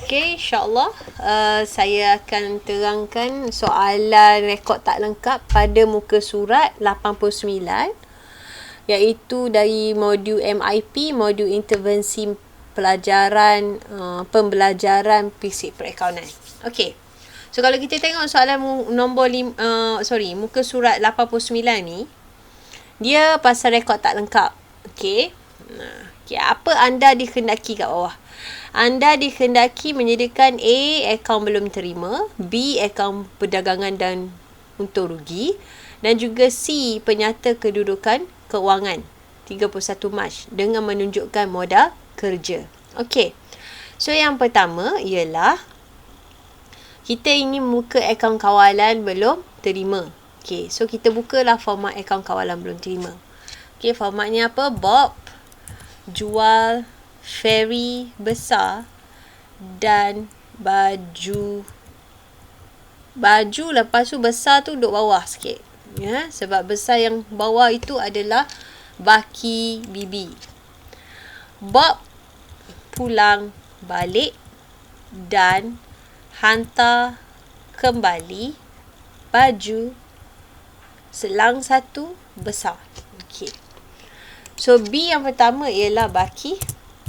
Okay, insyaAllah saya akan terangkan soalan rekod tak lengkap pada muka surat 89, iaitu dari modul MIP, modul intervensi pelajaran pembelajaran fisik perakaunan. Okay, so kalau kita tengok soalan nombor muka surat 89 ni, dia pasal rekod tak lengkap. Okay, apa anda dikendaki kat bawah? Anda dikendaki menyediakan A, akaun belum terima, B, akaun perdagangan dan untung rugi, dan juga C, penyata kedudukan kewangan 31 Mac dengan menunjukkan modal kerja. Okey. So yang pertama ialah kita ingin buka akaun kawalan belum terima. Okey, so kita bukalah format akaun kawalan belum terima. Okey, formatnya apa? Bob jual ferry besar dan baju lepas tu besar tu duduk bawah sikit, ya, sebab besar yang bawah itu adalah baki Bibi. Bob pulang balik dan hantar kembali baju selang satu besar. Okey. So B yang pertama ialah baki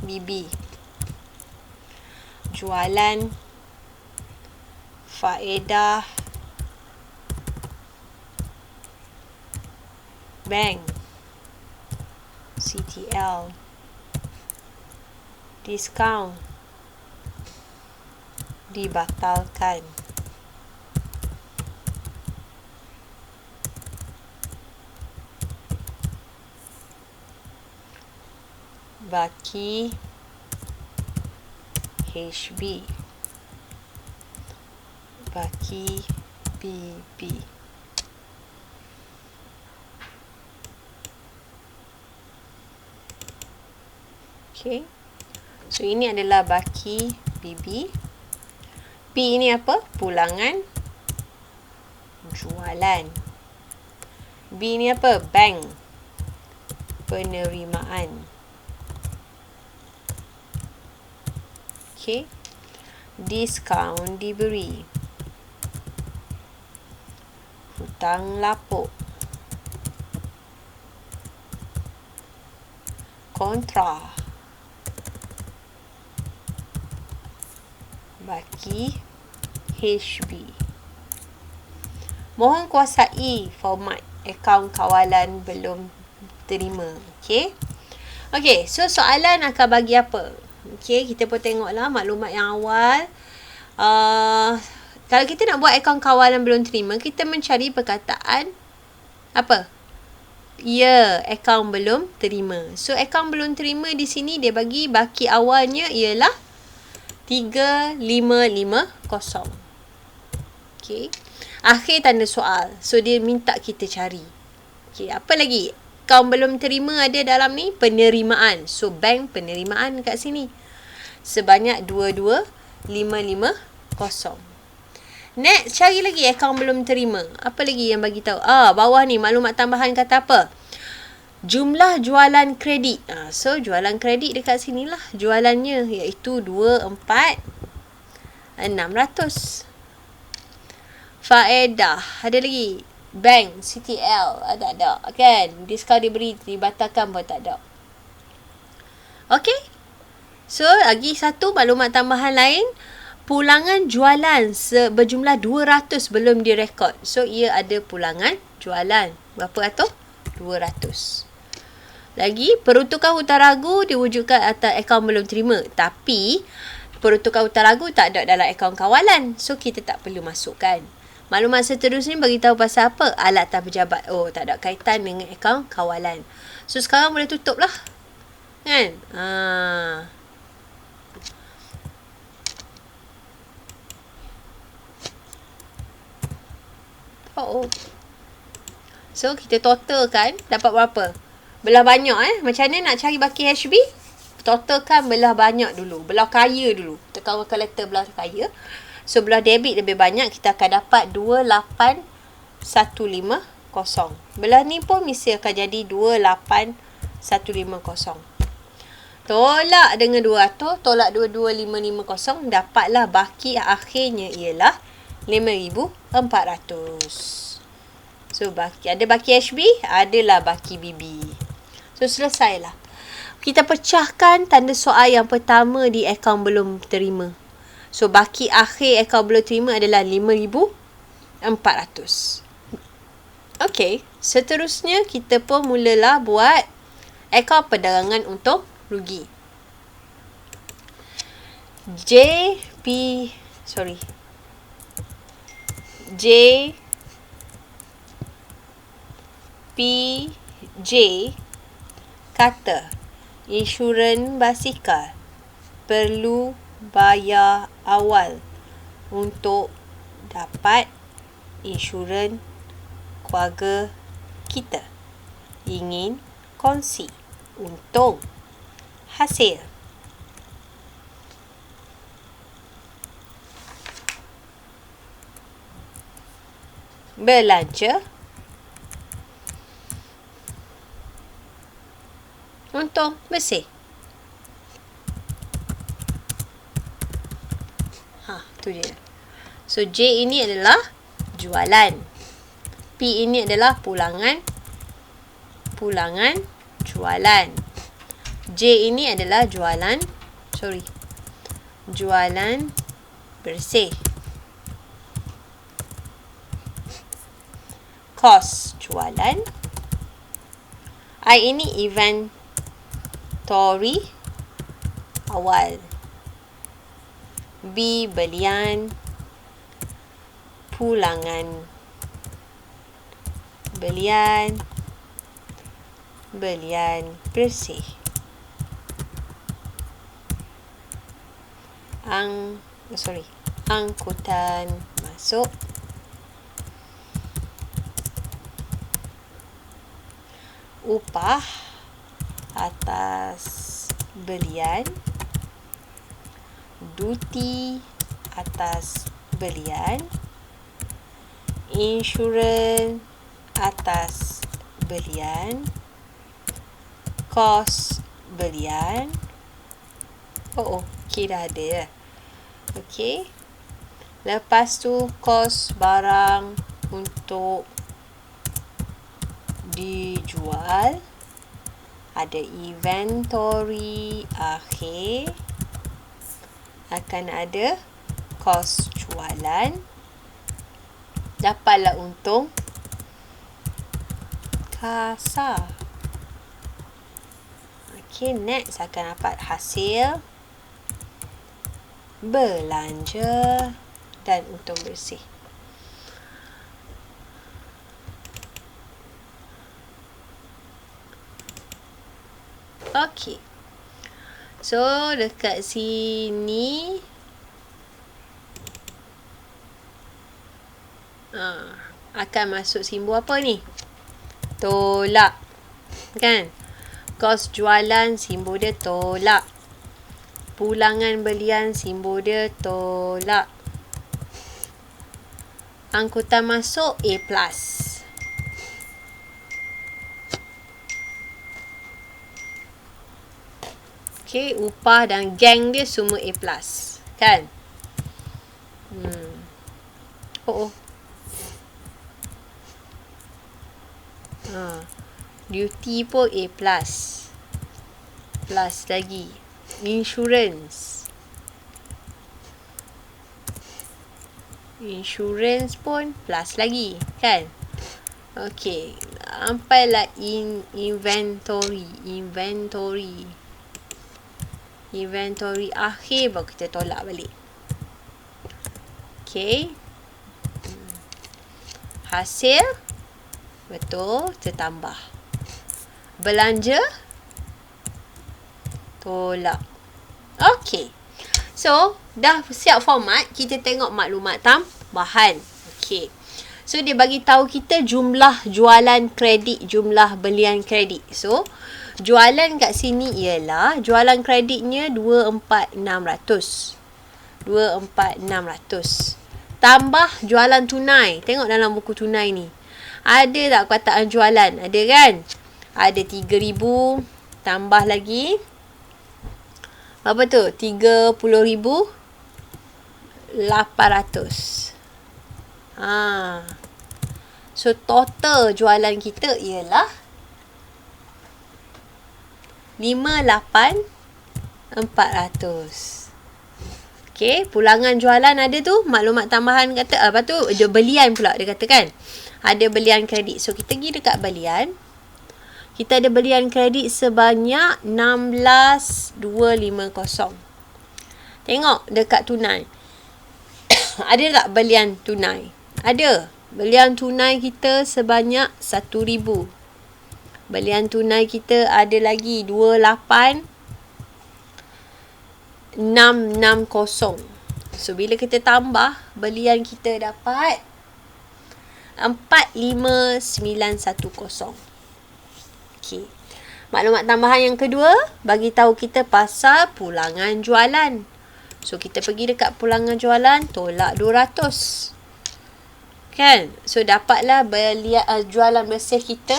Bibi. Jualan faedah bank CTL, diskaun dibatalkan. Baki HB, baki BB. Okay, so ini adalah baki BB. P ini apa? Pulangan jualan. B ini apa? Bank penerimaan. Okay, diskaun diberi. Hutang lapuk. Kontra. Baki HB. Mohon kuasai format akaun kawalan belum terima. Okay. Okay, so soalan akan bagi apa? Okay, kita pun tengoklah maklumat yang awal. Kalau kita nak buat akaun kawalan belum terima, kita mencari perkataan apa? Ya, akaun belum terima. So, akaun belum terima di sini dia bagi baki awalnya ialah 3550. Okay. Akhir tanda soal. So, dia minta kita cari. Okay, apa lagi? Akaun belum terima ada dalam ni penerimaan. So, bank penerimaan kat sini. Sebanyak 22550. Next, cari lagi akaun belum terima. Apa lagi yang bagi tahu? Bawah ni maklumat tambahan kata apa? Jumlah jualan kredit. So, jualan kredit dekat sini lah. Jualannya iaitu 24,600. Faedah. Ada lagi. Bank, CTL, ada kan? Diskaun diberi, dibatalkan pun tak ada. Okay. So, lagi satu maklumat tambahan lain. Pulangan jualan berjumlah 200 belum direkod. So, ia ada pulangan jualan. Berapa ratus? 200. Lagi, peruntukan hutang ragu diwujudkan atas akaun belum terima. Tapi, peruntukan hutang ragu tak ada dalam akaun kawalan. So, kita tak perlu masukkan. Maklumat seterusnya beritahu pasal apa? Alat tahap pejabat. Oh, tak ada kaitan dengan akaun kawalan. So, sekarang boleh tutup lah. Kan? So, kita total kan dapat berapa? Belah banyak Macam mana nak cari baki HB? Totalkan belah banyak dulu. Belah kaya dulu. Tekan kalkulator belah kaya. So, belah debit lebih banyak. Kita akan dapat 28150. Belah ni pun mesti akan jadi 28150. Tolak dengan 200, tolak 22550, dapatlah baki akhirnya ialah 5,400. So, ada baki HB, adalah baki BB. So, selesailah. Kita pecahkan tanda soal yang pertama di akaun belum terima. So, baki akhir akaun belum terima adalah 5,400. Okey, seterusnya kita pun mulalah buat akaun perdagangan untung rugi. J P J kata insurans basikal perlu bayar awal untuk dapat insurans keluarga kita. Ingin kongsi untung hasil. Belanja untung bersih. Tu dia. So, J ini adalah jualan. P ini adalah pulangan jualan. J ini adalah jualan bersih. Kos jualan. I ini inventory awal. B belian pulangan. Belian bersih. Angkutan masuk. Upah atas belian. Duty atas belian. Insurans atas belian. Kos belian. Okay, dah ada ya. Okay. Lepas tu kos barang untuk dijual. Ada inventory akhir. Akan ada kos jualan. Dapatlah untung kasar. Okay, next akan dapat hasil belanja dan untung bersih. Okay. So, dekat sini akan masuk simbol apa ni? Tolak. Kan? Kos jualan, simbol dia tolak. Pulangan belian, simbol dia tolak. Angkutan masuk, A+. Okay, upah dan geng dia semua A+. Kan? Duty pun A+. Plus lagi. Insurans pun plus lagi. Kan? Okay. Sampailah inventory akhir baru kita tolak balik. Okay. Hasil betul tertambah. Belanja tolak. Okay. So, dah siap format. Kita tengok maklumat tambahan. Okay. So, dia bagi tahu kita jumlah jualan kredit, jumlah belian kredit. So, jualan kat sini ialah jualan kreditnya 24,600. 24,600. Tambah jualan tunai. Tengok dalam buku tunai ni. Ada tak perkataan jualan? Ada kan? Ada 3,000. Tambah lagi Apa tu? 30,800. So total jualan kita ialah 58,400. Okay, pulangan jualan ada tu, maklumat tambahan kata, lepas tu belian pula dia kata kan. Ada belian kredit. So kita pergi dekat belian. Kita ada belian kredit sebanyak 16,250. Tengok dekat tunai. Ada tak belian tunai? Ada. Belian tunai kita sebanyak 1,000. Belian tunai kita ada lagi 28,660. So bila kita tambah, belian kita dapat 45,910. Okey. Maklumat tambahan yang kedua bagi tahu kita pasal pulangan jualan. So kita pergi dekat pulangan jualan, tolak 200. Kan? So dapatlah jualan bersih kita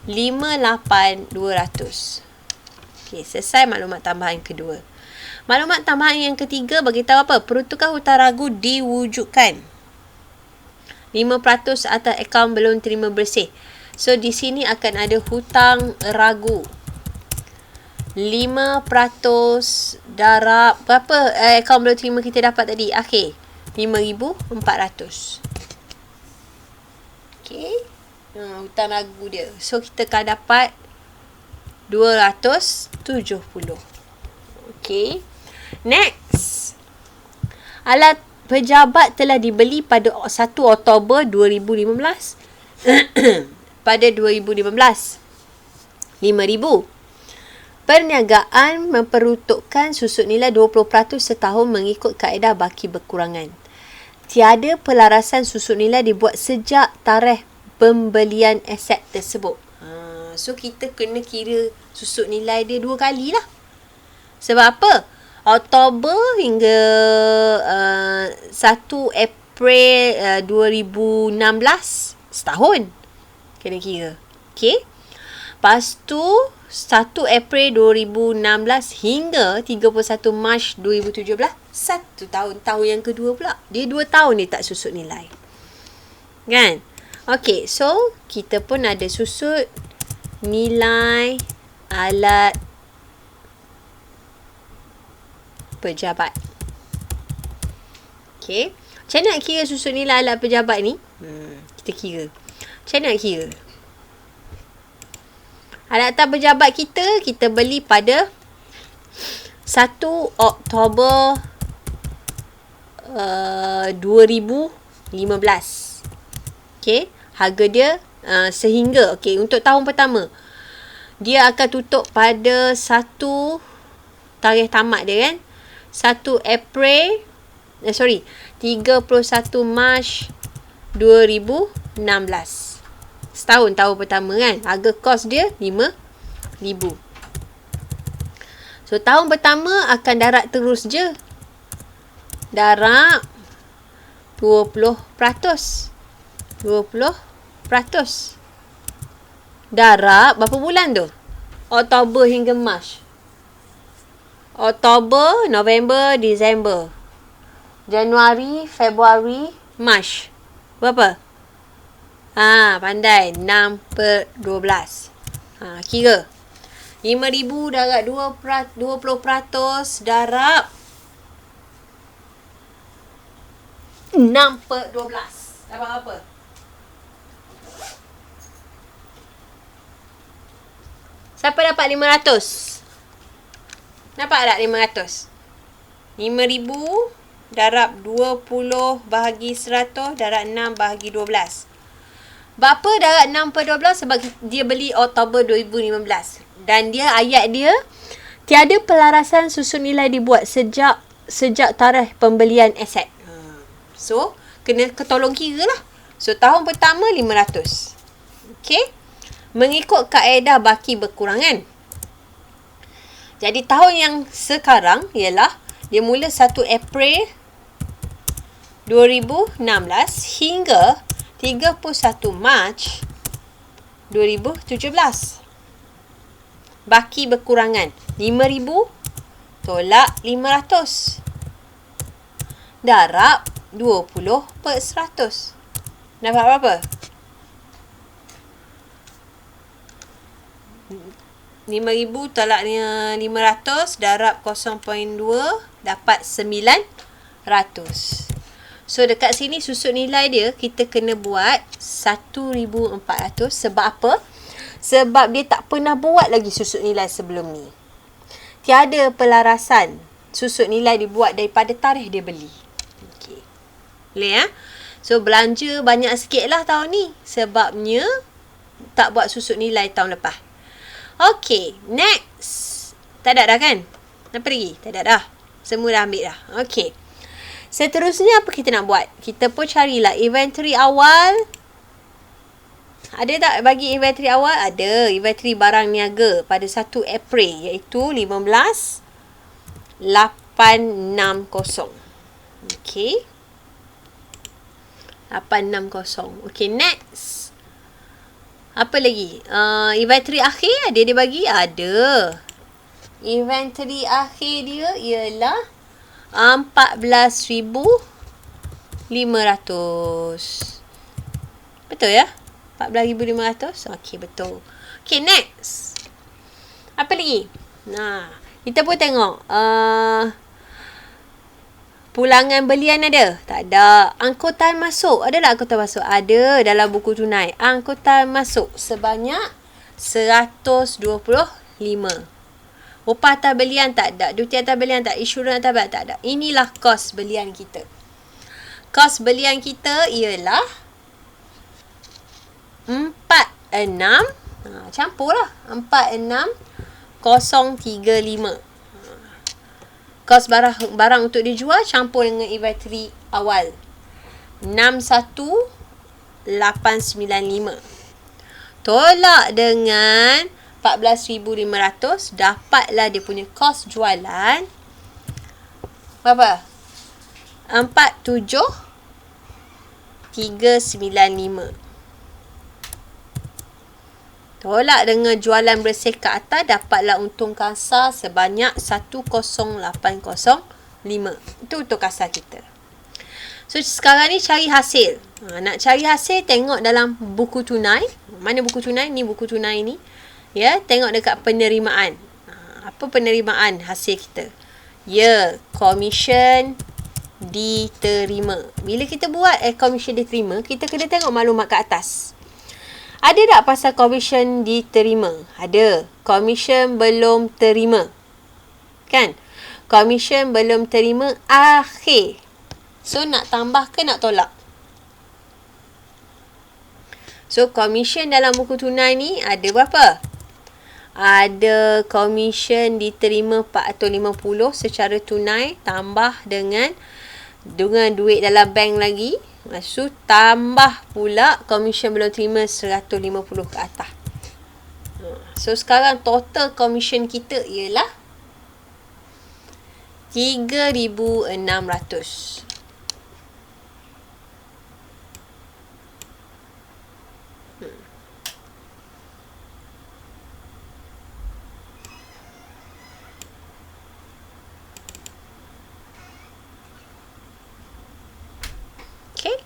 58,200. Okey, selesai maklumat tambahan kedua. Maklumat tambahan yang ketiga bagi tahu apa? Peruntukan hutang ragu diwujudkan. 5% atas akaun belum terima bersih. So di sini akan ada hutang ragu. 5% darab berapa akaun belum terima kita dapat tadi? Akhir 5,400. Okey. Hutang ragu dia. So kita akan dapat 270. Okey. Next. Alat pejabat telah dibeli pada 1 Oktober 2015. Pada 2015. 5,000. Perniagaan memperuntukkan susut nilai 20% setahun mengikut kaedah baki berkurangan. Tiada pelarasan susut nilai dibuat sejak tarikh pembelian aset tersebut. So kita kena kira susut nilai dia 2 kali lah. Sebab apa? Oktober hingga 1 April 2016, setahun kena kira. Okay. Lepas tu 1 April 2016 hingga 31 Mac 2017, 1 tahun. Tahun yang kedua pula. Dia 2 tahun dia tak susut nilai. Kan? Okay, so kita pun ada susut nilai alat pejabat. Okay. Macam mana nak kira susut nilai alat pejabat ni? Kita kira. Macam mana nak kira? Alatan pejabat kita beli pada 1 Oktober 2015. Okay. Harga dia sehingga, okay, untuk tahun pertama dia akan tutup pada 1 tarikh tamat dia kan, 1 April 31 Mac 2016. Setahun tahun pertama kan. Harga kos dia 5,000. So tahun pertama akan darab terus je. Darab 20%. 20%. Darab berapa bulan tu? Oktober hingga Mac. Oktober, November, Disember, Januari, Februari, Mac. Berapa? Pandai. 6/12. Kira. 5,000 darab 20% darab 6/12. Dapat apa? Siapa dapat 500? Nampak tak 500? 5,000 darab 20 bahagi 100 darab 6 bahagi 12. Berapa darab 6/12? Sebab dia beli Oktober 2015. Dan dia ayat dia, tiada pelarasan susun nilai dibuat sejak tarikh pembelian aset. So, kena ketolong kira lah. So, tahun pertama 500. Okay. Mengikut kaedah baki berkurangan. Jadi tahun yang sekarang ialah dia mula 1 April 2016 hingga 31 Mac 2017. Baki berkurangan 5,000 tolak 500. Darab 20/100. Dapat berapa? 5,000 tolak 500 darab 0.2 dapat 900. So dekat sini susut nilai dia kita kena buat 1,400. Sebab apa? Sebab dia tak pernah buat lagi susut nilai sebelum ni. Tiada pelarasan susut nilai dibuat daripada tarikh dia beli. Okey. Boleh ya? So belanja banyak sikit lah tahun ni. Sebabnya tak buat susut nilai tahun lepas. Okey, next. Tak ada dah kan? Apa lagi? Tak ada dah. Semua dah ambil dah. Okey. Seterusnya apa kita nak buat? Kita pun carilah inventory awal. Ada tak bagi inventory awal? Ada. Inventory barang niaga pada 1 April iaitu 15,860. Okey. 860. Okey, next. Apa lagi? Inventory akhir ada dia bagi? Ada. Inventory akhir dia ialah 14,500. Betul ya? 14,500. Okey, betul. Okey, next. Apa lagi? Nah, kita pun tengok. Pulangan belian ada? Tak ada. Angkutan masuk. Ada tak angkutan masuk? Ada dalam buku tunai. Angkutan masuk sebanyak 125. Upah atas belian tak ada. Duty atas belian tak ada. Insurans atas belian tak ada. Inilah kos belian kita. Kos belian kita ialah 46. Campurlah. 46,035. Kos barang untuk dijual campur dengan inventory awal. 61,895. Tolak dengan 14,500. Dapatlah dia punya kos jualan. Berapa? 47,395. Tolak dengan jualan bersih ke atas, dapatlah untung kasar sebanyak 10,805. Itu untung kasar kita. So sekarang ni cari hasil. Nak cari hasil tengok dalam buku tunai. Mana buku tunai? Ni buku tunai ni. Ya, tengok dekat penerimaan. Apa penerimaan hasil kita? Ya, komisen diterima. Bila kita buat komisen diterima, kita kena tengok maklumat kat atas. Ada tak pasal komisen diterima? Ada. Komisen belum terima. Kan? Komisen belum terima akhir. So, nak tambah ke nak tolak? So, komisen dalam buku tunai ni ada berapa? Ada komisen diterima 450 secara tunai tambah dengan duit dalam bank lagi. Maksud tambah pula komisen belum terima 150 ke atas. So sekarang total komisen kita ialah 3,600. Okay.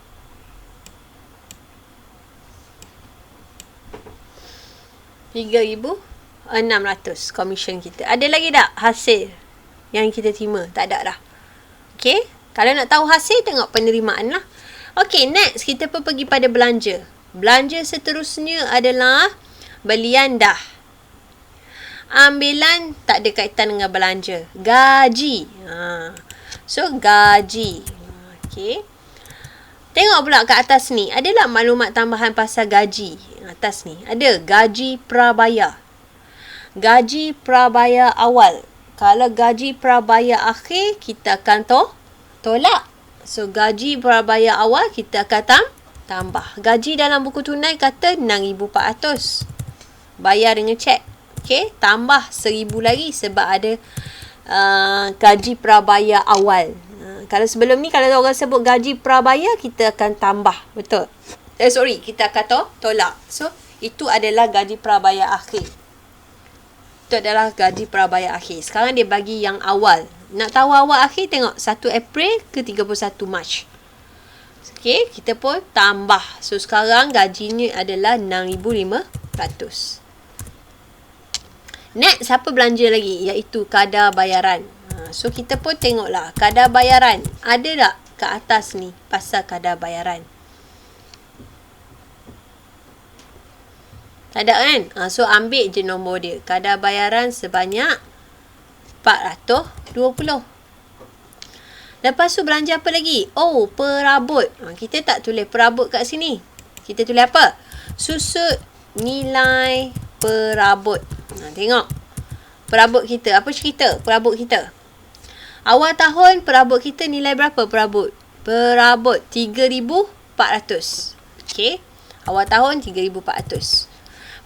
RM3,600 komisen kita. Ada lagi tak hasil yang kita terima? Tak ada dah. Okay. Kalau nak tahu hasil, tengok penerimaan lah. Okay, next kita pun pergi pada belanja. Belanja seterusnya adalah belian dah. Ambilan tak ada kaitan dengan belanja. Gaji. So, gaji. Okay. Tengok pula kat atas ni. Adalah maklumat tambahan pasal gaji. Atas ni. Ada gaji prabayar. Gaji prabayar awal. Kalau gaji prabayar akhir, kita akan tolak. So, gaji prabayar awal, kita akan tambah. Gaji dalam buku tunai kata 6,400. Bayar dengan cek. Okay. Tambah 1,000 lagi sebab ada gaji prabayar awal. Kalau sebelum ni, kalau orang sebut gaji prabayar, kita akan tambah. Betul? Kita akan tolak. So, itu adalah gaji prabayar akhir. Itu adalah gaji prabayar akhir. Sekarang dia bagi yang awal. Nak tahu awal akhir, tengok 1 April ke 31 Mac. Okey, kita pun tambah. So, sekarang gajinya adalah 6,500. Next, siapa belanja lagi? Iaitu kadar bayaran. So, kita pun tengoklah kadar bayaran. Ada tak kat atas ni pasal kadar bayaran? Tak ada kan? So, ambil je nombor dia. Kadar bayaran sebanyak 420. Lepas tu belanja apa lagi? Oh, perabot. Kita tak tulis perabot kat sini. Kita tulis apa? Susut nilai perabot. Tengok. Perabot kita. Apa cerita perabot kita? Awal tahun perabot kita nilai berapa perabot? Perabot 3,400. Okey. Awal tahun 3,400.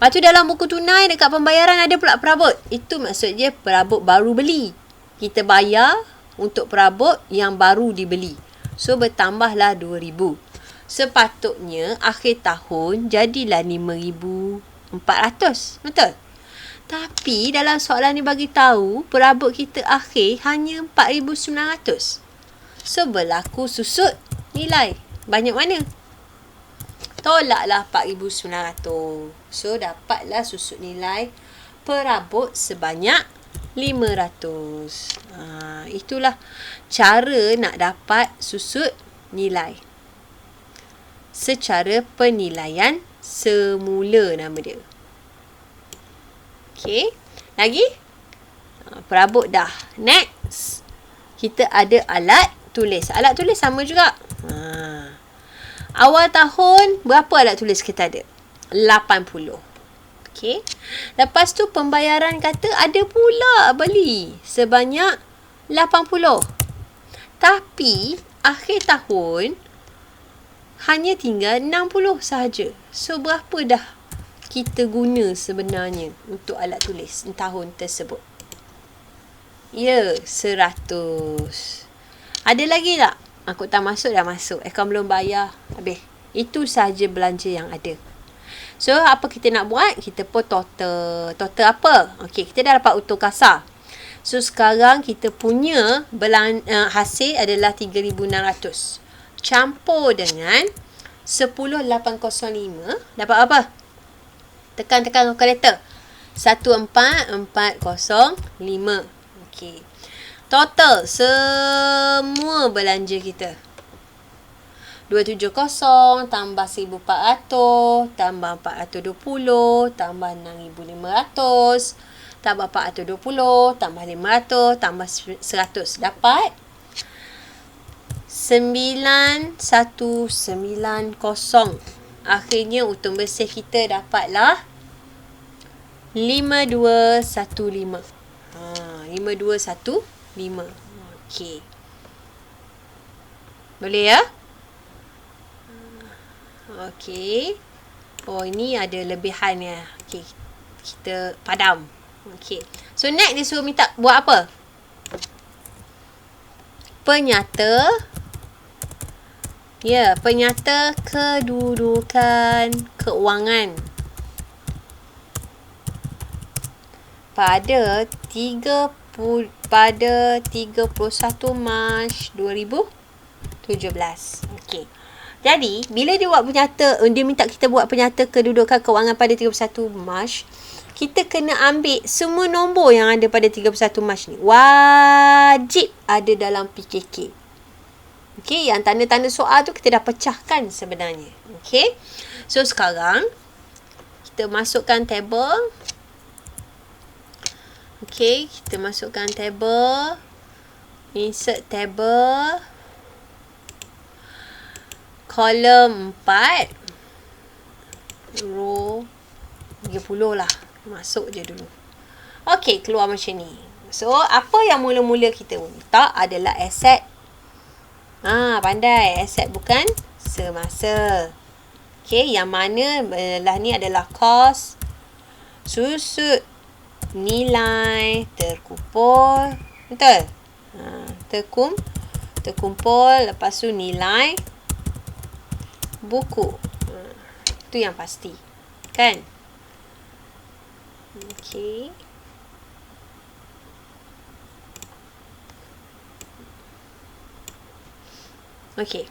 Lepas tu dalam buku tunai dekat pembayaran ada pula perabot. Itu maksudnya perabot baru beli. Kita bayar untuk perabot yang baru dibeli. So bertambahlah 2,000. Sepatutnya akhir tahun jadilah 5,400. Betul? Tapi dalam soalan ni bagi tahu perabot kita akhir hanya 4,900. So berlaku susut nilai. Banyak mana? Tolaklah 4,900. So, dapatlah susut nilai perabot sebanyak 500. Itulah cara nak dapat susut nilai. Secara penilaian semula nama dia. Okey. Lagi? Perabot dah. Next. Kita ada alat tulis. Alat tulis sama juga. Awal tahun, berapa alat tulis kita ada? 80. Okey. Lepas tu pembayaran kata ada pula beli sebanyak 80. Tapi akhir tahun hanya tinggal 60 sahaja. So berapa dah kita guna sebenarnya untuk alat tulis tahun tersebut? Ya, 100. Ada lagi tak? Aku tak masuk, dah masuk. Akaun belum bayar. Habis. Itu sahaja belanja yang ada. So, apa kita nak buat? Kita pun total. Total apa? Okey, kita dah dapat utuh kasar. So, sekarang kita punya hasil adalah 3,600. Campur dengan 10,805. Dapat apa? Tekan kalkulator. 14,405. Okey. Total semua belanja kita 270 tambah 1,400 tambah 420 tambah 6,500 tambah 420 tambah 500 tambah 100 dapat 9,190. Akhirnya untung bersih kita dapatlah 5,215. 5,215. Okey. Boleh ya? Okey. Oh, ini ada lebihan ya. Okey. Kita padam. Okey. So, next dia suruh minta buat apa? Penyata. Ya, penyata kedudukan keuangan. Pada 31 Mac 2017. Okey. Jadi, bila dia buat penyata, dia minta kita buat penyata kedudukan keuangan pada 31 Mac, kita kena ambil semua nombor yang ada pada 31 Mac ni. Wajib ada dalam PKK. Okey, yang tanda-tanda soal tu kita dah pecahkan sebenarnya. Okey. So, sekarang kita masukkan table. Okey, kita masukkan table. Insert table. Kolom 4. Row 30 lah. Masuk je dulu. Okey, keluar macam ni. So, apa yang mula-mula kita minta adalah aset. Pandai. Aset bukan semasa. Okey, yang mana lah ni adalah kos, susut nilai terkumpul. Betul? Terkumpul. Lepas tu nilai buku. Itu yang pasti. Kan? Okey. Okey.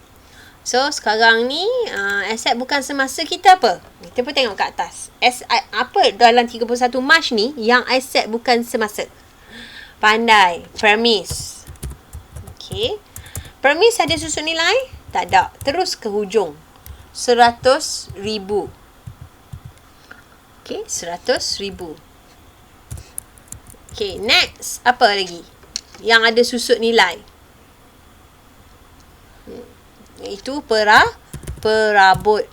So, sekarang ni aset bukan semasa kita apa? Kita pun tengok kat atas. Apa dalam 31 Mac ni yang aset bukan semasa? Pandai. Premise. Okey. Premise ada susun nilai? Tak ada. Terus ke hujung. 100,000. Okey, 100,000. Okey, next. Apa lagi? Yang ada susut nilai. Itu perabot.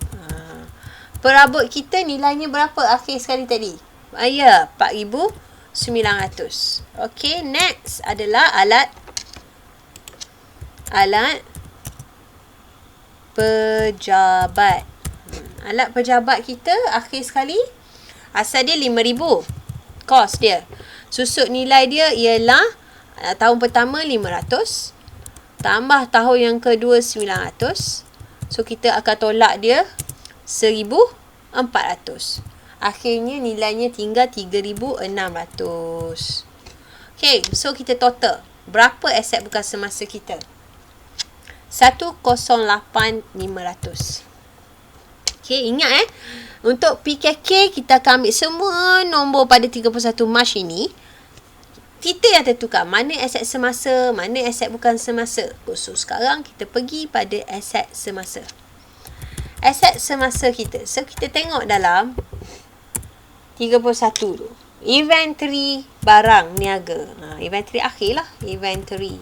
Perabot kita nilainya berapa akhir sekali tadi? Ya, 4,900. Okey, next adalah alat pejabat. Alat pejabat kita akhir sekali asal dia 5,000. Kos dia. Susut nilai dia ialah tahun pertama 500. Tambah tahun yang kedua 900. So, kita akan tolak dia 1,400. Akhirnya nilainya tinggal 3,600. Okay, so kita total. Berapa aset bukan semasa kita? 108,500. Okay, ingat untuk PKK kita akan ambil semua nombor pada 31 Mac ini. Kita yang tentukan mana aset semasa, mana aset bukan semasa. So, sekarang kita pergi pada aset semasa. Aset semasa kita. So, kita tengok dalam 31 tu. Inventory barang niaga. Inventory akhir lah. Inventory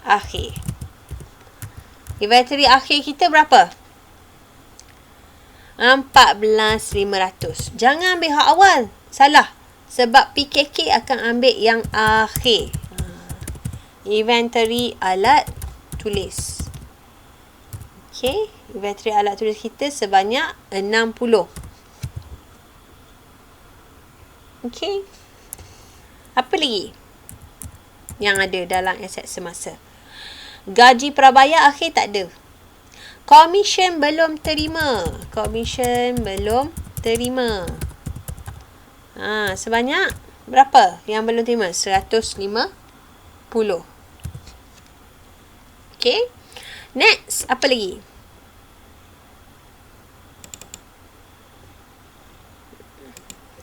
akhir. Inventory akhir kita berapa? 14,500. Jangan ambil hak awal. Salah. Sebab PKK akan ambil yang akhir. Inventory alat tulis. Okay. Inventory alat tulis kita sebanyak 60. Okay. Apa lagi yang ada dalam aset semasa? Gaji prabayar akhir tak ada. Komisen belum terima. Komisen belum terima. Sebanyak berapa yang belum terima? 150. Okay. Next, apa lagi?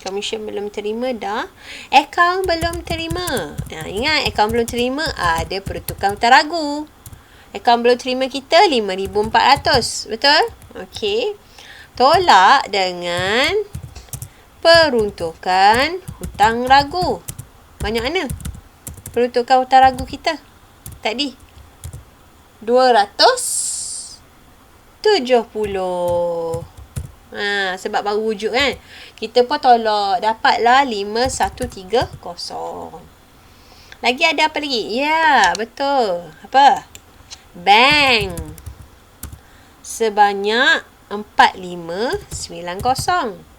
Komisen belum terima dah. Akaun belum terima. Ingat, akaun belum terima ada peruntukan hutang ragu. Akaun belum terima kita 5,400. Betul? Okey. Tolak dengan peruntukan hutang ragu. Banyak mana peruntukan hutang ragu kita tadi? 270. Sebab baru wujud kan. Kita pun tolak. Dapatlah 5,130. Lagi ada apa lagi? Ya, betul. Apa? Bank. Sebanyak 4,590.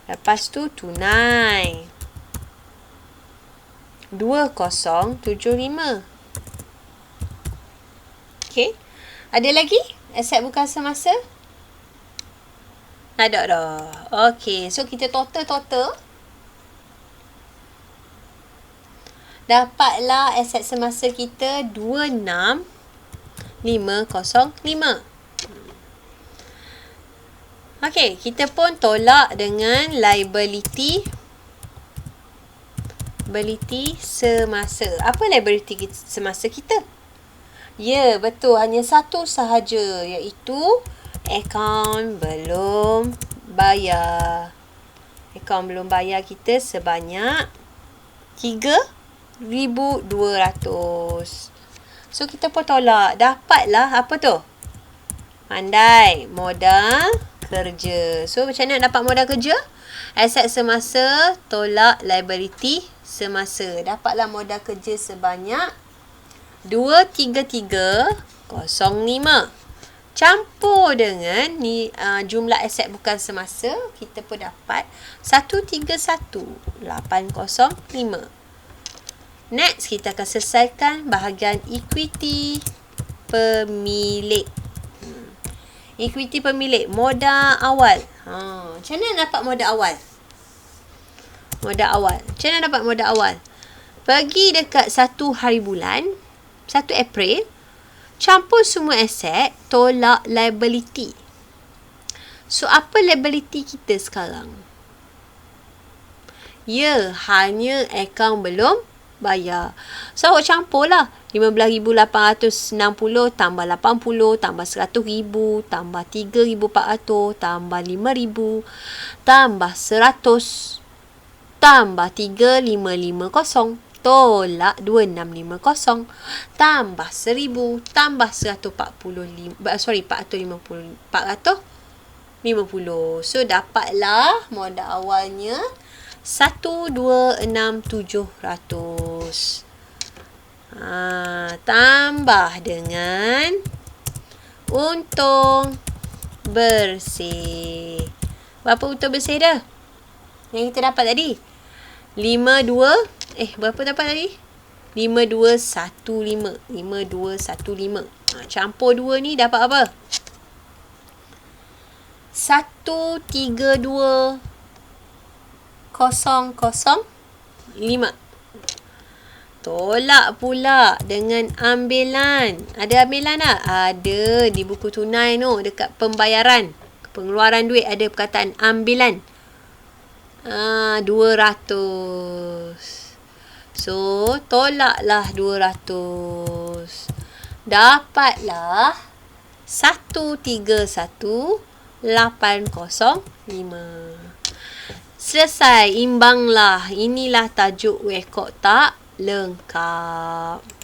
Lepas tu tunai. 2,075. Okey. Ada lagi? Aset bukan semasa? Ada dah. Okey. So, kita total. Dapatlah aset semasa kita 26,505. Okey. Kita pun tolak dengan liability semasa. Apa liability semasa kita? Ya, betul. Hanya satu sahaja, iaitu akaun belum bayar. Akaun belum bayar kita sebanyak 3,200. So, kita pun tolak. Dapatlah apa tu? Pandai. Modal kerja. So, macam mana dapat modal kerja? Aset semasa tolak liability semasa. Dapatlah modal kerja sebanyak 233,05. Campur dengan jumlah aset bukan semasa, kita pun dapat 131,805. Next, kita akan selesaikan bahagian equity pemilik. Equity pemilik, modal awal. Macam mana dapat modal awal? Macam mana dapat modal awal? Pergi dekat 1 hari bulan, 1 April, Campur semua aset, tolak liability. So, apa liability kita sekarang? Ya, hanya akaun belum bayar. So, awak campur lah. 15,860 tambah 80 tambah 100,000 tambah 3,400 tambah 5,000 tambah 100 tambah 3,550 tolak 2,650 tambah 1,000 tambah 450. So dapatlah modal awalnya 126,700. Tambah dengan untung bersih. Berapa untung bersih dia? Yang kita dapat tadi? 52. Berapa dapat tadi? 5215. 5215. Campur 2 ni dapat apa? 132,005. Tolak pula dengan ambilan. Ada ambilan tak? Ada di buku tunai tu. Dekat pembayaran. Pengeluaran duit ada perkataan ambilan. 200. So, tolaklah 200. Dapatlah 131,805. Selesai, imbanglah. Inilah tajuk rekod tak lengkap.